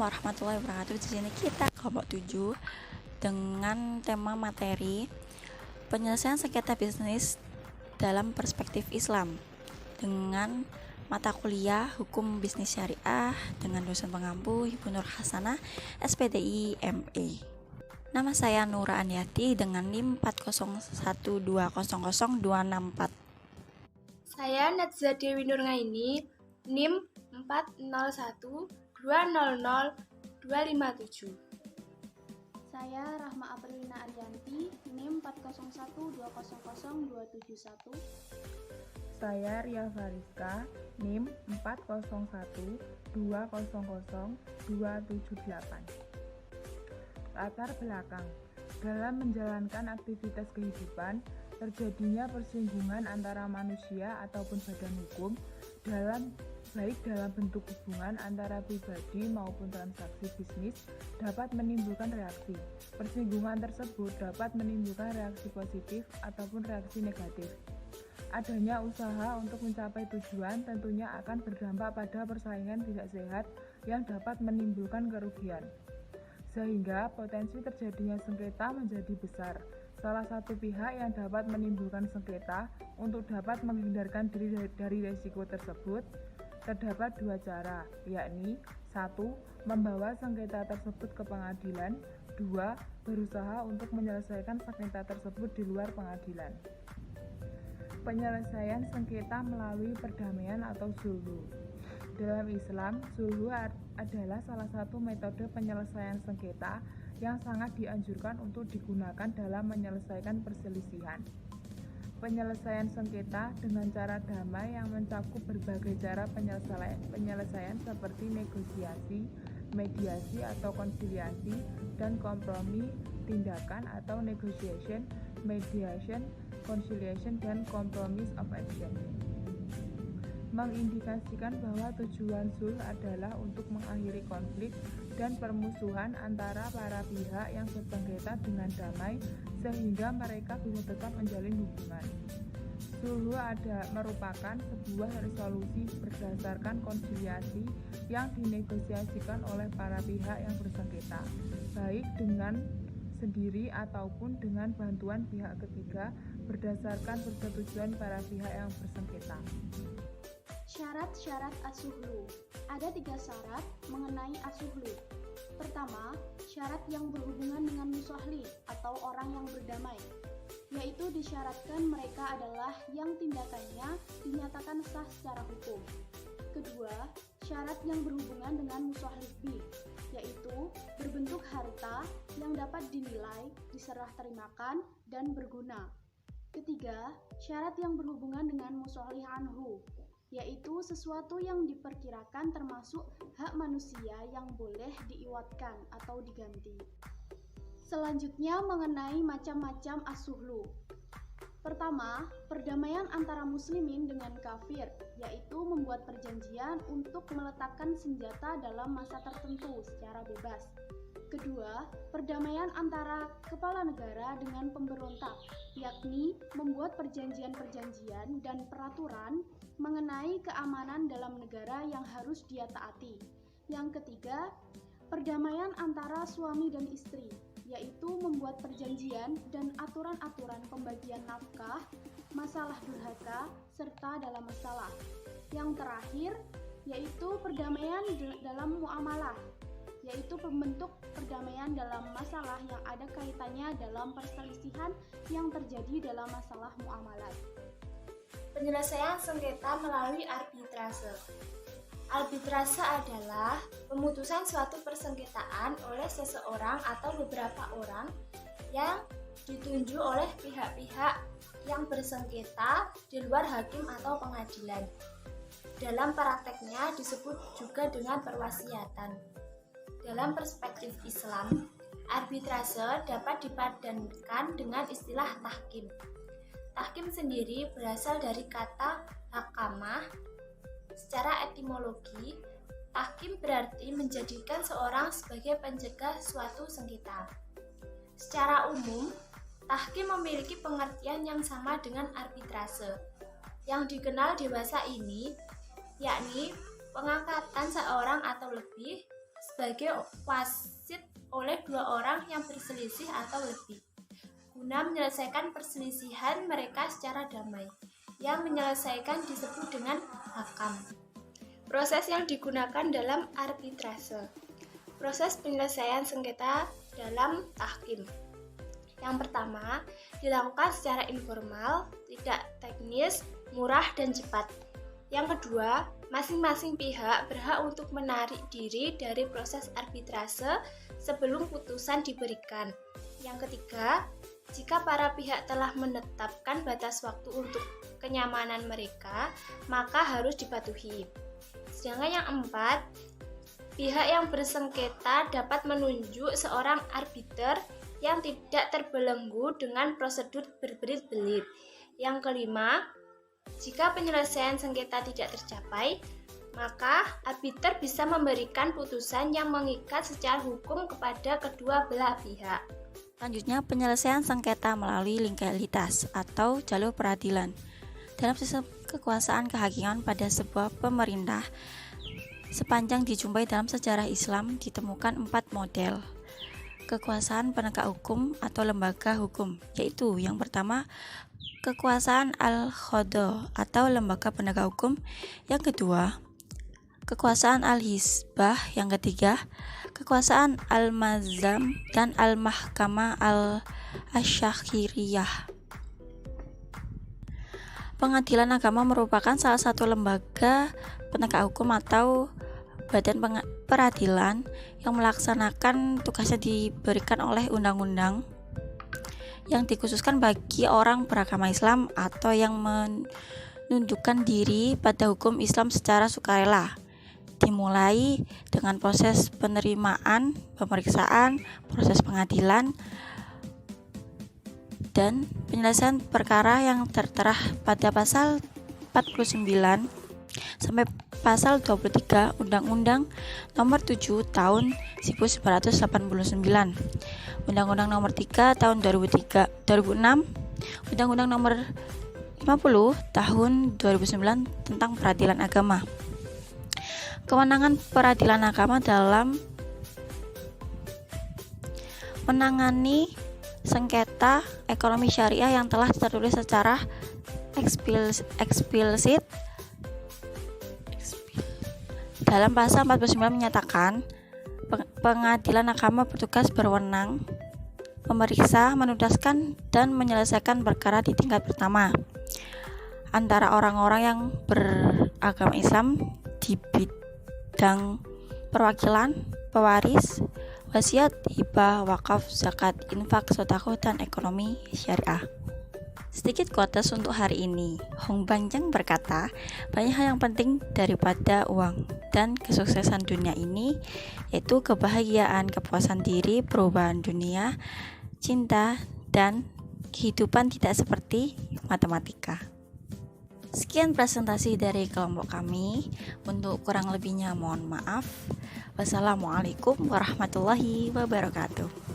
warahmatullahi wabarakatuh. Di sini kita kelompok 7 dengan tema materi penyelesaian sengketa bisnis dalam perspektif Islam dengan mata kuliah Hukum Bisnis Syariah dengan dosen pengampu Ibu Nur Hasanah, SPDI ME. Nama saya Nura Aniati dengan NIM 401200264. Saya Natsza Dewi Nur Ngaini, NIM 401200257. Saya Rahma Aprilina Aryanti, NIM 401200271. Saya Ria Fariska, NIM 401200278. Latar belakang. Dalam menjalankan aktivitas kehidupan, terjadinya persinggungan antara manusia ataupun badan hukum baik dalam bentuk hubungan antara pribadi maupun transaksi bisnis dapat menimbulkan reaksi. Persinggungan tersebut dapat menimbulkan reaksi positif ataupun reaksi negatif. Adanya usaha untuk mencapai tujuan tentunya akan berdampak pada persaingan tidak sehat yang dapat menimbulkan kerugian. Sehingga potensi terjadinya sengketa menjadi besar. Salah satu pihak yang dapat menimbulkan sengketa untuk dapat menghindarkan diri dari risiko tersebut terdapat dua cara, yakni 1. Membawa sengketa tersebut ke pengadilan, 2. Berusaha untuk menyelesaikan sengketa tersebut di luar pengadilan. Penyelesaian sengketa melalui perdamaian atau sulhu. Dalam Islam, sulhu adalah salah satu metode penyelesaian sengketa yang sangat dianjurkan untuk digunakan dalam menyelesaikan perselisihan. Penyelesaian sengketa dengan cara damai yang mencakup berbagai cara penyelesaian seperti negosiasi, mediasi atau konsiliasi, dan kompromi, tindakan atau negotiation, mediation, conciliation, dan compromise of action. Mengindikasikan bahwa tujuan sulh adalah untuk mengakhiri konflik dan permusuhan antara para pihak yang bersengketa dengan damai sehingga mereka bisa tetap menjalin hubungan. Sulh merupakan sebuah resolusi berdasarkan konsiliasi yang dinegosiasikan oleh para pihak yang bersengketa, baik dengan sendiri ataupun dengan bantuan pihak ketiga berdasarkan persetujuan para pihak yang bersengketa. Syarat-syarat as-suhlu. Ada 3 syarat mengenai as-suhlu. Pertama, syarat yang berhubungan dengan musyahli atau orang yang berdamai, yaitu disyaratkan mereka adalah yang tindakannya dinyatakan sah secara hukum. Kedua, syarat yang berhubungan dengan musyahli, yaitu berbentuk harta yang dapat dinilai, diserah terimakan, dan berguna. Ketiga, syarat yang berhubungan dengan musyahli anhu, yaitu sesuatu yang diperkirakan termasuk hak manusia yang boleh diiwatkan atau diganti. Selanjutnya mengenai macam-macam as-suhlu. Pertama, perdamaian antara muslimin dengan kafir, yaitu membuat perjanjian untuk meletakkan senjata dalam masa tertentu secara bebas. Kedua, perdamaian antara kepala negara dengan pemberontak, yakni membuat perjanjian-perjanjian dan peraturan mengenai keamanan dalam negara yang harus dia taati. Yang ketiga, perdamaian antara suami dan istri, yaitu membuat perjanjian dan aturan-aturan pembagian nafkah, masalah durhaka, serta dalam masalah. Yang terakhir, yaitu perdamaian dalam muamalah, yaitu pembentuk perdamaian dalam masalah yang ada kaitannya dalam perselisihan yang terjadi dalam masalah muamalat. Penyelesaian sengketa melalui arbitrase. Arbitrase adalah pemutusan suatu persengketaan oleh seseorang atau beberapa orang yang ditunjuk oleh pihak-pihak yang bersengketa di luar hakim atau pengadilan. Dalam prakteknya disebut juga dengan perwasiatan. Dalam perspektif Islam, arbitrase dapat dipadankan dengan istilah tahkim. Tahkim sendiri berasal dari kata hakamah. Secara etimologi, tahkim berarti menjadikan seorang sebagai pencegah suatu sengketa. Secara umum, tahkim memiliki pengertian yang sama dengan arbitrase. Yang dikenal dewasa ini, yakni pengangkatan seorang atau lebih sebagai wasit oleh dua orang yang berselisih atau lebih, guna menyelesaikan perselisihan mereka secara damai. Yang menyelesaikan disebut dengan hakam. Proses yang digunakan dalam arbitrase. Proses penyelesaian sengketa dalam tahkim. Yang pertama, dilakukan secara informal, tidak teknis, murah, dan cepat. Yang kedua, masing-masing pihak berhak untuk menarik diri dari proses arbitrase sebelum putusan diberikan. Yang ketiga, jika para pihak telah menetapkan batas waktu untuk kenyamanan mereka, maka harus dipatuhi. Sedangkan yang keempat, pihak yang bersengketa dapat menunjuk seorang arbiter yang tidak terbelenggu dengan prosedur berbelit-belit. Yang kelima, jika penyelesaian sengketa tidak tercapai, maka arbiter bisa memberikan putusan yang mengikat secara hukum kepada kedua belah pihak. Selanjutnya, penyelesaian sengketa melalui legalitas atau jalur peradilan. Dalam sistem kekuasaan kehakiman pada sebuah pemerintah, sepanjang dijumpai dalam sejarah Islam ditemukan 4 model kekuasaan penegak hukum atau lembaga hukum, yaitu yang pertama, kekuasaan al-qadha atau lembaga penegak hukum, yang kedua, kekuasaan al-hizbah, yang ketiga, kekuasaan al-mazam dan al-mahkamah al-asyakiriyah. Pengadilan agama merupakan salah satu lembaga penegak hukum atau badan peradilan yang melaksanakan tugasnya diberikan oleh undang-undang yang dikhususkan bagi orang beragama Islam atau yang menundukkan diri pada hukum Islam secara sukarela, dimulai dengan proses penerimaan, pemeriksaan, proses pengadilan, dan penyelesaian perkara yang tertera pada pasal 49 sampai pasal 23 Undang-Undang Nomor 7 Tahun 1989, Undang-Undang Nomor 3 Tahun 2006, Undang-Undang Nomor 50 Tahun 2009 tentang peradilan agama. Kewenangan peradilan agama dalam menangani sengketa ekonomi syariah yang telah tertulis secara eksplisit dalam pasal 49 menyatakan pengadilan agama bertugas berwenang memeriksa, menuntaskan, dan menyelesaikan perkara di tingkat pertama antara orang-orang yang beragama Islam di bidang perwakilan, pewaris, wasiat, hibah, wakaf, zakat, infak, sedekah, dan ekonomi syariah. Sedikit quotes untuk hari ini. Hong Banjang berkata, banyak hal yang penting daripada uang dan kesuksesan dunia ini, yaitu kebahagiaan, kepuasan diri, perubahan dunia, cinta, dan kehidupan tidak seperti matematika. Sekian presentasi dari kelompok kami. Untuk kurang lebihnya mohon maaf. Wassalamualaikum warahmatullahi wabarakatuh.